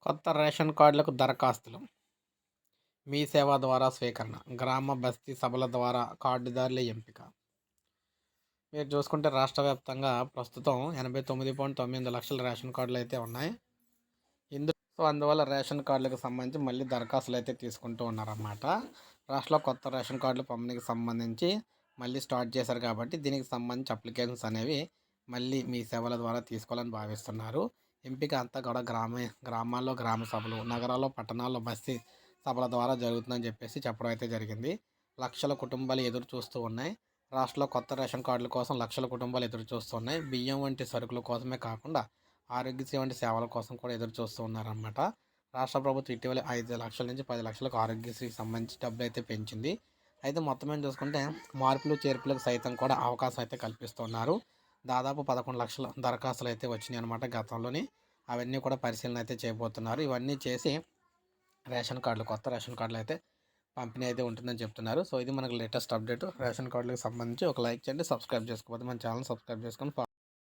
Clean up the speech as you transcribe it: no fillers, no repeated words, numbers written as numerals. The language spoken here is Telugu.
కొత్త రేషన్ కార్డులకు దరఖాస్తులు మీ సేవ ద్వారా స్వీకరణ గ్రామ బస్తీ సభల ద్వారా కార్డుదారుల ఎంపిక. మీరు చూసుకుంటే రాష్ట్ర వ్యాప్తంగా ప్రస్తుతం 89.9 లక్షల రేషన్ కార్డులు అయితే ఉన్నాయి. సో అందువల్ల రేషన్ కార్డులకు సంబంధించి మళ్ళీ దరఖాస్తులు అయితే తీసుకుంటూ ఉన్నారన్నమాట. రాష్ట్రంలో కొత్త రేషన్ కార్డుల పంపిణీకి సంబంధించి మళ్ళీ స్టార్ట్ చేశారు కాబట్టి దీనికి సంబంధించి అప్లికేషన్స్ అనేవి మళ్ళీ మీ సేవల ద్వారా తీసుకోవాలని భావిస్తున్నారు. ఎంపిక అంతా కూడా గ్రామాల్లో గ్రామ సభలు, నగరాల్లో పట్టణాల్లో బస్తీ సభల ద్వారా జరుగుతుందని చెప్పేసి చెప్పడం అయితే జరిగింది. లక్షల కుటుంబాలు ఎదురు చూస్తూ ఉన్నాయి. రాష్ట్రంలో కొత్త రేషన్ కార్డుల కోసం లక్షల కుటుంబాలు ఎదురు చూస్తున్నాయి. బియ్యం వంటి సరుకుల కోసమే కాకుండా ఆరోగ్యశ్రీ వంటి సేవల కోసం కూడా ఎదురు చూస్తూ ఉన్నారన్నమాట. రాష్ట్ర ప్రభుత్వం ఇటీవల 5 లక్షల నుంచి 10 లక్షలకు ఆరోగ్యశ్రీకి సంబంధించి డబ్బులు అయితే పెంచింది. అయితే మొత్తం మీద చూసుకుంటే మార్పులు చేర్పులకు సైతం కూడా అవకాశం అయితే కల్పిస్తున్నారు. దాదాపు 11 లక్షల దరఖాస్తులు అయితే వచ్చినాయి అనమాట గతంలోని. అవన్నీ కూడా పరిశీలన అయితే చేయబోతున్నారు. ఇవన్నీ చేసి కొత్త రేషన్ కార్డులు అయితే పంపిణీ అయితే ఉంటుందని చెప్తున్నారు. సో ఇది మనకు లేటెస్ట్ అప్డేట్. రేషన్ కార్డులకు సంబంధించి ఒక లైక్ చేయండి, సబ్స్క్రైబ్ చేసుకోకపోతే మన ఛానల్ సబ్స్క్రైబ్ చేసుకొని